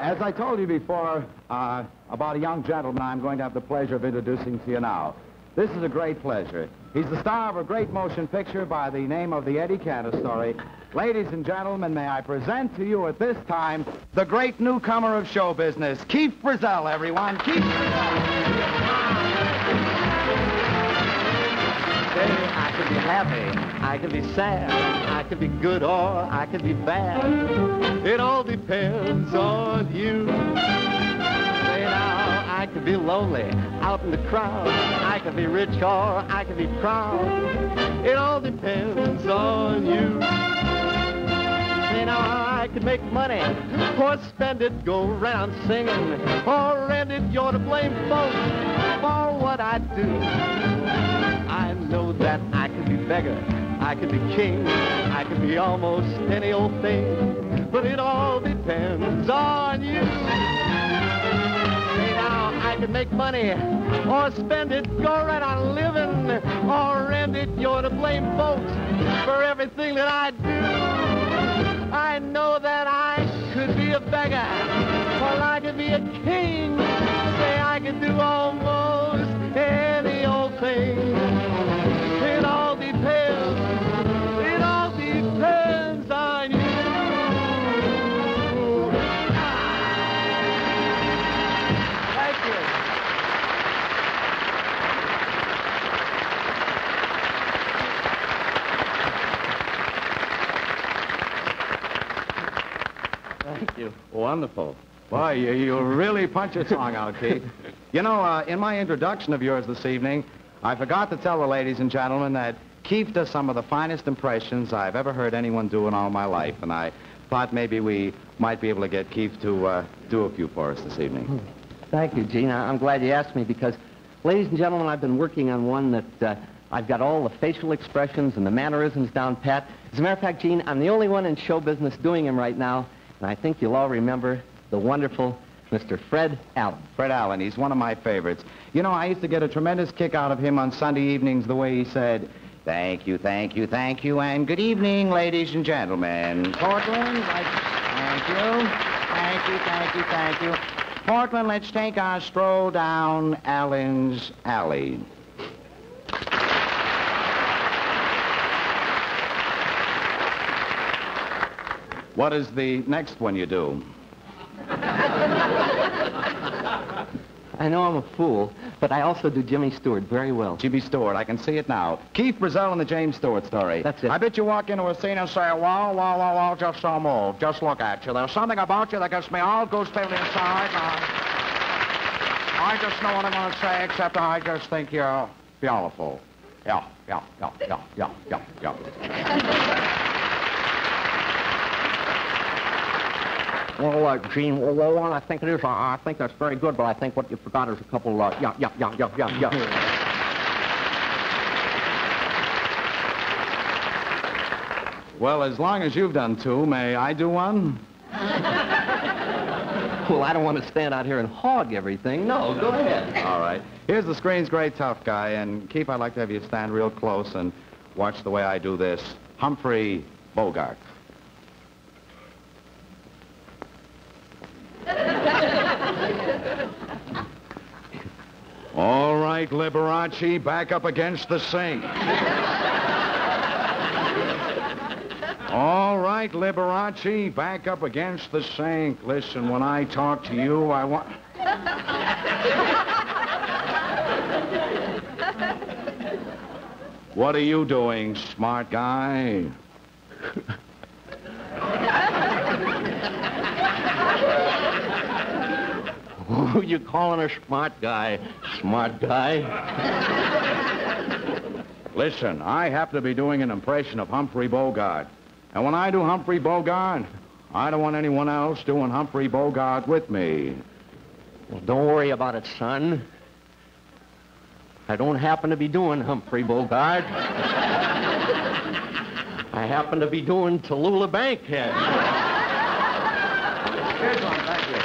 As I told you before about a young gentleman I'm going to have the pleasure of introducing to you now. This is a great pleasure. He's the star of a great motion picture by the name of The Eddie Cantor Story. Ladies and gentlemen, may I present to you at this time the great newcomer of show business, Keefe Brasselle, everyone. Keefe Brasselle. I could be happy, I could be sad, I could be good or I could be bad. It all depends on you. Say now, I could be lonely out in the crowd. I could be rich or I could be proud. It all depends on you. Say now, I could make money or spend it, go around singing, or rent it. You're to blame, folks, for what I do. I know that I could be beggar, I could be king, I could be almost any old thing, but it all depends on you. Say now, I could make money or spend it, go right on living, or rent it. You're to blame, folks, for everything that I do. I know that I could be a beggar, or I could be a king. Say I could do almost any old thing. It all depends on you. Thank you. Thank you. Wonderful. Boy, you really punch your song out, Keith. You know, in my introduction of yours this evening, I forgot to tell the ladies and gentlemen that Keefe does some of the finest impressions I've ever heard anyone do in all my life, and I thought maybe we might be able to get Keefe to do a few for us this evening. Thank you, Gene. I'm glad you asked me because, ladies and gentlemen, I've been working on one that I've got all the facial expressions and the mannerisms down pat. As a matter of fact, Gene, I'm the only one in show business doing him right now, and I think you'll all remember the wonderful Mr. Fred Allen. Fred Allen, he's one of my favorites. You know, I used to get a tremendous kick out of him on Sunday evenings, the way he said, "Thank you, thank you, thank you, and good evening, ladies and gentlemen. Portland, thank you, thank you, thank you, thank you. Portland, let's take our stroll down Allen's Alley." What is the next one you do? I know I'm a fool, but I also do Jimmy Stewart very well. Jimmy Stewart, I can see it now. Keefe Brasselle and the James Stewart story. That's it. I bet you walk into a scene and say, "Wow, wow, wow, wow, just don't move. Just look at you. There's something about you that gets me all goosebumps inside. I just know what I'm going to say, except I just think you're beautiful." Yeah. Well, Gene, well, I think it is. I think that's very good, but I think what you forgot is a couple, yeah. Well, as long as you've done two, may I do one? Well, I don't want to stand out here and hog everything. No, go ahead. All right. Here's the screen's great tough guy, and Keith, I'd like to have you stand real close and watch the way I do this. Humphrey Bogart. All right, Liberace, back up against the sink. All right, Liberace, back up against the sink. Listen, when I talk to you, I want... What are you doing, smart guy? Who you calling a smart guy? Smart guy? Listen, I happen to be doing an impression of Humphrey Bogart. And when I do Humphrey Bogart, I don't want anyone else doing Humphrey Bogart with me. Well, don't worry about it, son. I don't happen to be doing Humphrey Bogart. I happen to be doing Tallulah Bankhead. Here's one, thank you.